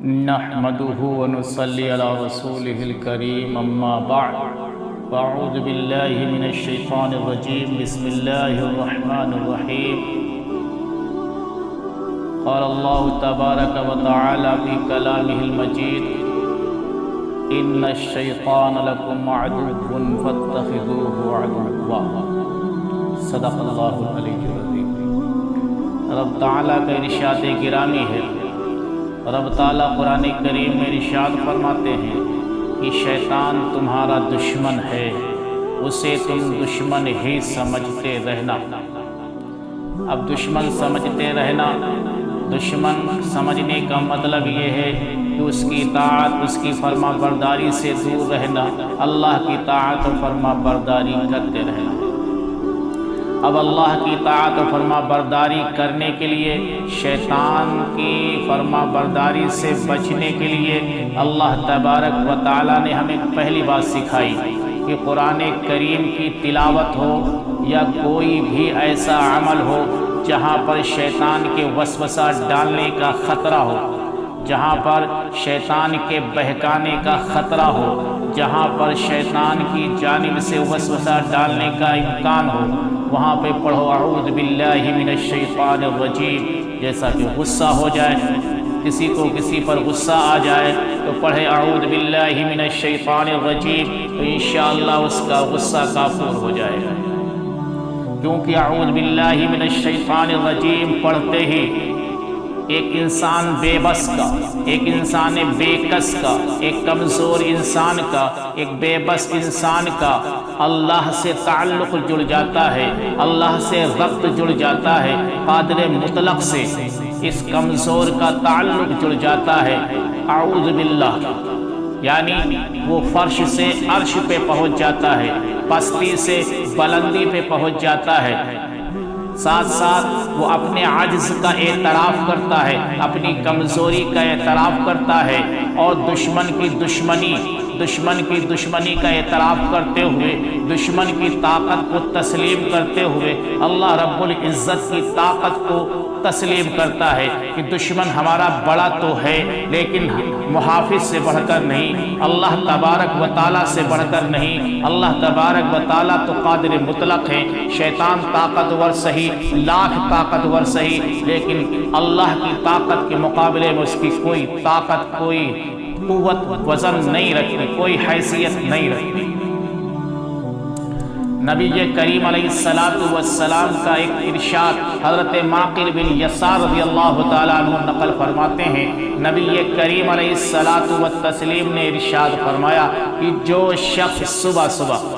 نحمده ونصلي على رسوله الكريم اما بعد فاعوذ بالله من الشيطان الرجيم بسم الله الرحمن الرحيم قال الله تبارك وتعالى في كلامه المجيد ان الشيطان لكم عدو فاتخذوه عدوا صدق اللہ العلی العظیم۔ رب تعالیٰ کا ارشاد گرامی ہے، رب تعالیٰ قرآن کریم میں ارشاد فرماتے ہیں کہ شیطان تمہارا دشمن ہے، اسے تم دشمن ہی سمجھتے رہنا۔ اب دشمن سمجھتے رہنا، دشمن سمجھنے کا مطلب یہ ہے کہ اس کی اطاعت، اس کی فرما برداری سے دور رہنا، اللہ کی اطاعت و فرما برداری کرتے رہنا۔ اب اللہ کی اطاعت و فرما برداری کرنے کے لیے، شیطان کی فرما برداری سے بچنے کے لیے اللہ تبارک و تعالیٰ نے ہمیں پہلی بات سکھائی کہ قرآن کریم کی تلاوت ہو یا کوئی بھی ایسا عمل ہو جہاں پر شیطان کے وسوسہ ڈالنے کا خطرہ ہو، جہاں پر شیطان کے بہکانے کا خطرہ ہو، جہاں پر شیطان کی جانب سے وسوسہ ڈالنے کا امکان ہو، وہاں پہ پڑھو اعوذ باللہ من الشیطان الرجیم۔ جیسا کہ غصہ ہو جائے، کسی کو کسی پر غصہ آ جائے تو پڑھے اعوذ باللہ من الشیطان الرجیم، تو انشاءاللہ اس کا غصہ کافور ہو جائے گا۔ کیونکہ اعوذ باللہ من الشیطان الرجیم پڑھتے ہی ایک انسان بے بس کا، ایک انسان بے کس کا، ایک کمزور انسان کا، ایک بے بس انسان کا اللہ سے تعلق جڑ جاتا ہے، اللہ سے ربط جڑ جاتا ہے، قادر مطلق سے اس کمزور کا تعلق جڑ جاتا ہے۔ اعوذ باللہ یعنی وہ فرش سے عرش پہ پہنچ جاتا ہے، پستی سے بلندی پہ پہنچ جاتا ہے، ساتھ ساتھ وہ اپنے عجز کا اعتراف کرتا ہے، اپنی کمزوری کا اعتراف کرتا ہے، اور دشمن کی دشمنی کا اعتراف کرتے ہوئے، دشمن کی طاقت کو تسلیم کرتے ہوئے اللہ رب العزت کی طاقت کو تسلیم کرتا ہے کہ دشمن ہمارا بڑا تو ہے لیکن محافظ سے بڑھ کر نہیں، اللہ تبارک و تعالیٰ سے بڑھ کر نہیں، اللہ تبارک و تعالیٰ تو قادر مطلق ہے، شیطان طاقتور صحیح، لاکھ طاقتور صحیح، لیکن اللہ کی طاقت کے مقابلے میں اس کی کوئی طاقت، کوئی قوت وزن نہیں رکھتی، کوئی حیثیت نہیں رکھتی۔ نبی کریم علیہ السلام کا ایک ارشاد حضرت معقل بن یسار رضی اللہ تعالیٰ عنہ نقل فرماتے ہیں، نبی کریم علیہ السلام نے ارشاد فرمایا کہ جو شخص صبح صبح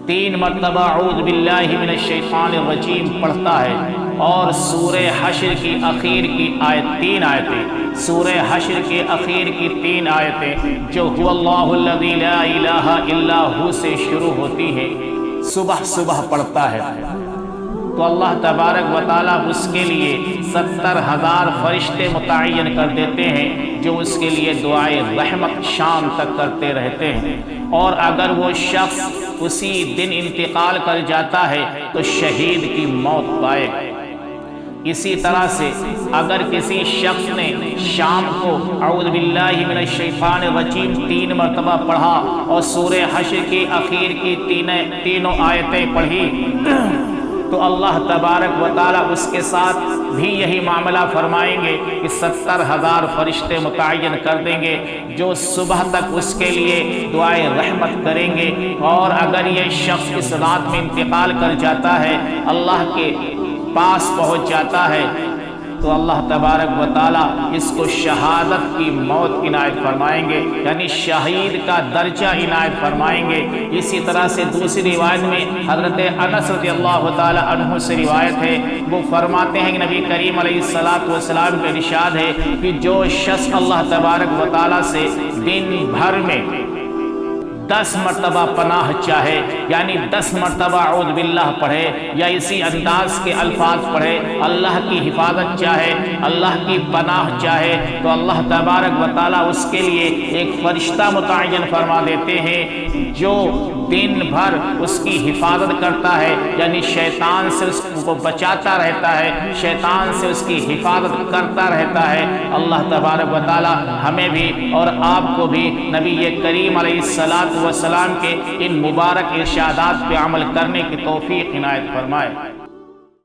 3 مرتبہ اعوذ باللہ من الشیطان الرجیم پڑھتا ہے اور سورہ حشر کی اخیر کی 3 آیتیں، سورہ حشر کے اخیر کی 3 آیتیں جو هو اللہ الذی لا الہ الا ہو سے شروع ہوتی ہیں، صبح صبح پڑھتا ہے تو اللہ تبارک و تعالیٰ اس کے لیے 70,000 فرشتے متعین کر دیتے ہیں جو اس کے لیے دعائے رحمت شام تک کرتے رہتے ہیں۔ اور اگر وہ شخص اسی دن انتقال کر جاتا ہے تو شہید کی موت پائے گا۔ اسی طرح سے اگر کسی شخص نے شام کو اعوذ باللہ من الشیطان الرجیم 3 مرتبہ پڑھا اور سورہ حشر کی اخیر کی تینوں آیتیں پڑھی تو اللہ تبارک و تعالیٰ اس کے ساتھ بھی یہی معاملہ فرمائیں گے کہ 70,000 فرشتے متعین کر دیں گے جو صبح تک اس کے لیے دعائے رحمت کریں گے۔ اور اگر یہ شخص اس رات میں انتقال کر جاتا ہے، اللہ کے پاس پہنچ جاتا ہے، تو اللہ تبارک و تعالیٰ اس کو شہادت کی موت عنایت فرمائیں گے، یعنی شہید کا درجہ عنایت فرمائیں گے۔ اسی طرح سے دوسری روایت میں حضرت انس رضی اللہ تعالیٰ عنہ سے روایت ہے، وہ فرماتے ہیں کہ نبی کریم علیہ السلام کا ارشاد ہے کہ جو شخص اللہ تبارک و تعالیٰ سے دن بھر میں 10 مرتبہ پناہ چاہے، یعنی 10 مرتبہ اعوذ باللہ پڑھے یا اسی انداز کے الفاظ پڑھے، اللہ کی حفاظت چاہے، اللہ کی پناہ چاہے، تو اللہ تبارک و تعالیٰ اس کے لیے ایک فرشتہ متعین فرما دیتے ہیں جو دن بھر اس کی حفاظت کرتا ہے، یعنی شیطان سے اس کو بچاتا رہتا ہے، شیطان سے اس کی حفاظت کرتا رہتا ہے۔ اللہ تبارک و تعالی ہمیں بھی اور آپ کو بھی نبی کریم علیہ الصلوۃ والسلام کے ان مبارک ارشادات پہ عمل کرنے کی توفیق عنایت فرمائے۔